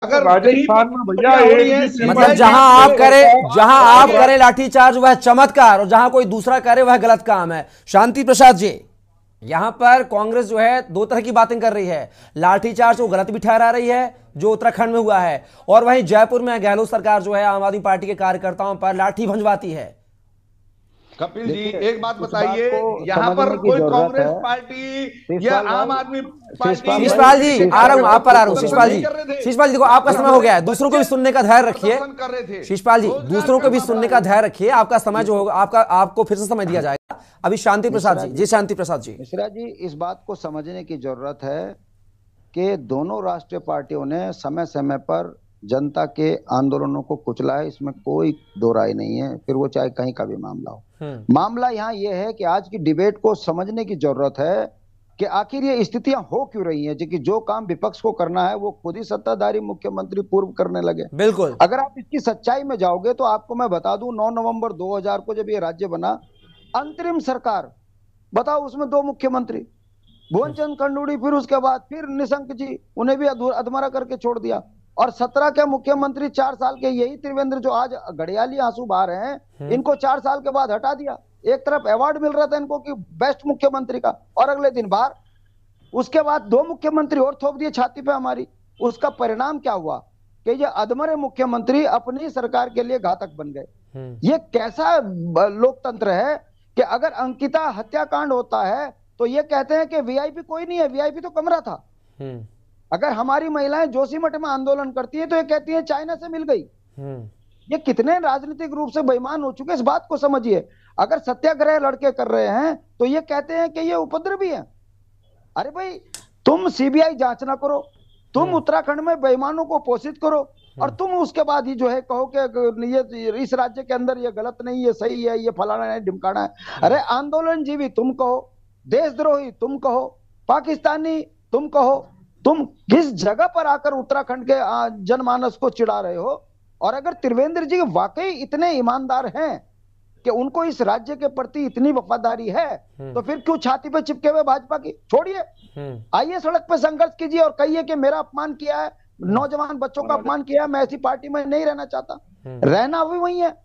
अगर राजस्थान में भैया मतलब जहां आप करें लाठीचार्ज वह चमत्कार और जहां कोई दूसरा करे वह गलत काम है। शांति प्रसाद जी, यहां पर कांग्रेस जो है दो तरह की बातें कर रही है। लाठीचार्ज को गलत भी ठहरा रही है जो उत्तराखंड में हुआ है, और वहीं जयपुर में गहलोत सरकार जो है आम आदमी पार्टी के कार्यकर्ताओं पर लाठी भंजवाती है। कपिल जी एक बात बताइए, यहाँ पर कोई कांग्रेस पार्टी या आम आदमी पार्टी। शिषपाल जी आ रहा हूं, आप पर आ रहा हूं। शिषपाल जी देखो आपका समय हो गया है, दूसरों को भी सुनने का धैर्य रखिए। शिषपाल जी दूसरों को भी सुनने का धैर्य रखिए, आपका समय जो होगा आपको फिर से समय दिया जाएगा। अभी शांति प्रसाद जी। शांति प्रसाद जी। मिश्रा जी, इस बात को समझने की जरूरत है कि दोनों राष्ट्रीय पार्टियों ने समय समय पर जनता के आंदोलनों को कुचला है, इसमें कोई दो राय नहीं है, फिर वो चाहे कहीं का भी मामला हो। मामला यहाँ ये है कि आज की डिबेट को समझने की जरूरत है कि आखिर ये स्थितियां हो क्यों रही हैं, कि जो काम विपक्ष को करना है वो खुद ही सत्ताधारी मुख्यमंत्री पूर्व करने लगे। बिल्कुल, अगर आप इसकी सच्चाई में जाओगे तो आपको मैं बता दूं, 9 नवंबर 2000 को जब ये राज्य बना, अंतरिम सरकार, बताओ उसमें 2 मुख्यमंत्री, भुवन चंद खंडूड़ी, फिर उसके बाद फिर निशंक जी, उन्हें भी अधमरा करके छोड़ दिया। और 17 के मुख्यमंत्री 4 साल के, यही त्रिवेंद्र जो आज घड़ियाली आंसू बहा रहे हैं, इनको 4 साल के बाद हटा दिया। एक तरफ अवार्ड मिल रहा था इनको कि बेस्ट मुख्यमंत्री का, और अगले दिन बाहर। उसके बाद 2 मुख्यमंत्री और थोप दिए छाती पे हमारी। उसका परिणाम क्या हुआ कि ये अधमरे मुख्यमंत्री अपनी सरकार के लिए घातक बन गए। ये कैसा लोकतंत्र है कि अगर अंकिता हत्याकांड होता है तो ये कहते हैं कि वीआईपी कोई नहीं है, वीआईपी तो कमरा था। अगर हमारी महिलाएं जोशीमठ में आंदोलन करती है तो ये कहती है चाइना से मिल गई। ये कितने राजनीतिक रूप से बेईमान हो चुके, इस बात को समझिए। अगर सत्याग्रह लड़के कर रहे हैं तो ये कहते हैं कि ये उपद्रवी है। अरे भाई, तुम सीबीआई जांच ना करो, तुम उत्तराखंड में बेईमानों को पोषित करो, और तुम उसके बाद ही जो है कहो कि ये इस राज्य के अंदर ये गलत नहीं, ये सही है, ये फलाना है, ढिमकाना है। अरे आंदोलन जीवी तुम कहो, देशद्रोही तुम कहो, पाकिस्तानी तुम कहो, तुम किस जगह पर आकर उत्तराखंड के जनमानस को चिढ़ा रहे हो? और अगर त्रिवेंद्र जी वाकई इतने ईमानदार हैं कि उनको इस राज्य के प्रति इतनी वफादारी है, तो फिर क्यों छाती पे चिपके हुए भाजपा की? छोड़िए, आइए सड़क पे संघर्ष कीजिए और कहिए कि मेरा अपमान किया है, नौजवान बच्चों का अपमान किया है, मैं ऐसी पार्टी में नहीं रहना चाहता। रहना भी वही है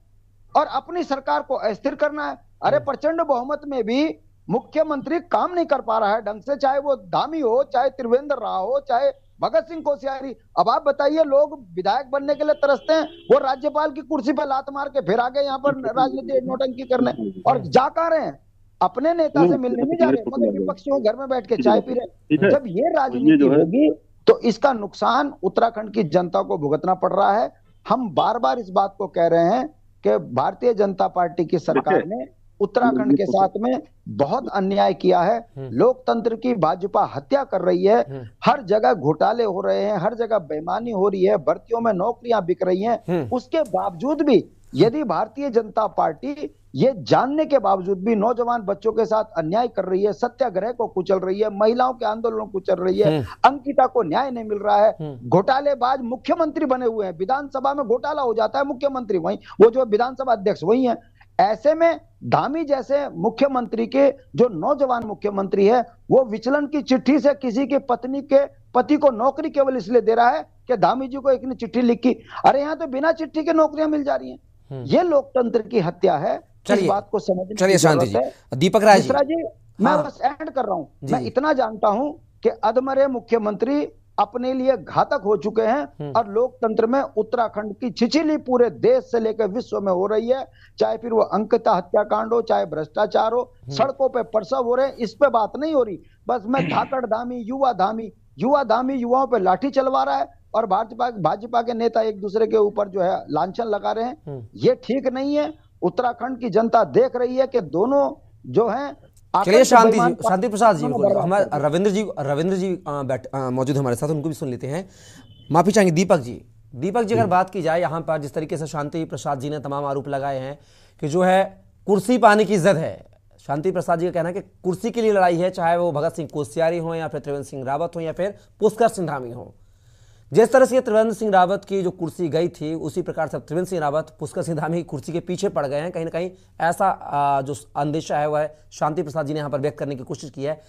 और अपनी सरकार को अस्थिर करना है। अरे प्रचंड बहुमत में भी मुख्यमंत्री काम नहीं कर पा रहा है ढंग से, चाहे वो धामी हो, चाहे त्रिवेंद्र राव हो, चाहे भगत सिंह कोश्यारी। अब आप बताइए, लोग विधायक बनने के लिए तरसते हैं, वो राज्यपाल की कुर्सी पर लात मार के फिर आ गए यहाँ पर राजनीति नोटंकी करने, और जा कर रहे हैं अपने नेता से मिलने नहीं जा रहे, मगर विपक्षियों घर में बैठ के चाय पी रहे। जब ये राजनीति होगी तो इसका नुकसान उत्तराखंड की जनता को भुगतना पड़ रहा है। हम बार बार इस बात को कह रहे हैं कि भारतीय जनता पार्टी की सरकार ने उत्तराखंड के साथ में बहुत अन्याय किया है। लोकतंत्र की भाजपा हत्या कर रही है, हर जगह घोटाले हो रहे हैं, हर जगह बेईमानी हो रही है, भर्तियों में नौकरियां बिक रही हैं। उसके बावजूद भी यदि भारतीय जनता पार्टी ये जानने के बावजूद भी नौजवान बच्चों के साथ अन्याय कर रही है, सत्याग्रह को कुचल रही है, महिलाओं के आंदोलनों को कुचल रही है, अंकिता को न्याय नहीं मिल रहा है, घोटालेबाज मुख्यमंत्री बने हुए हैं, विधानसभा में घोटाला हो जाता है, मुख्यमंत्री वही, वो जो विधानसभा अध्यक्ष वही है। ऐसे में धामी जैसे मुख्यमंत्री के जो नौजवान मुख्यमंत्री है, वो विचलन की चिट्ठी से किसी के पत्नी के पति को नौकरी केवल इसलिए दे रहा है कि धामी जी को एक ने चिट्ठी लिखी। अरे यहाँ तो बिना चिट्ठी के नौकरियां मिल जा रही हैं। ये लोकतंत्र की हत्या है। इस बात को समझने की जरूरत है। दीपक राय जी, मैं बस एंड कर रहा हूं। मैं इतना जानता हूं कि अधमरे मुख्यमंत्री अपने लिए घातक हो चुके हैं, और लोकतंत्र में उत्तराखंड की छिछिली पूरे देश से लेकर विश्व में हो रही है। चाहे फिर वो अंकिता हत्याकांड हो, चाहे भ्रष्टाचार हो, सड़कों पे प्रसव हो रहे हैं, इस पे बात नहीं हो रही। बस मैं धाकड़ धामी, युवा धामी युवाओं पे लाठी चलवा रहा है, और भाजपा के नेता एक दूसरे के ऊपर जो है लांछन लगा रहे हैं। ये ठीक नहीं है। उत्तराखंड की जनता देख रही है कि दोनों जो हैं। चलिए शांति प्रसाद जी, हमारे रविंद्र जी मौजूद हमारे साथ, उनको भी सुन लेते हैं। माफी चाहेंगे दीपक जी अगर बात की जाए यहाँ पर जिस तरीके से शांति प्रसाद जी ने तमाम आरोप लगाए हैं कि जो है कुर्सी पाने की जिद है। शांति प्रसाद जी का कहना है कि कुर्सी के लिए लड़ाई है, चाहे वो भगत सिंह कोश्यारी हो या फिर त्रिवेंद्र सिंह रावत हो या फिर पुष्कर सिंह धामी हो। जिस तरह से त्रिवेंद्र सिंह रावत की जो कुर्सी गई थी, उसी प्रकार से त्रिवेंद्र सिंह रावत पुष्कर सिंह धामी की कुर्सी के पीछे पड़ गए हैं। कहीं ना कहीं ऐसा जो अंदेशा है वह शांति प्रसाद जी ने यहाँ पर व्यक्त करने की कोशिश की है।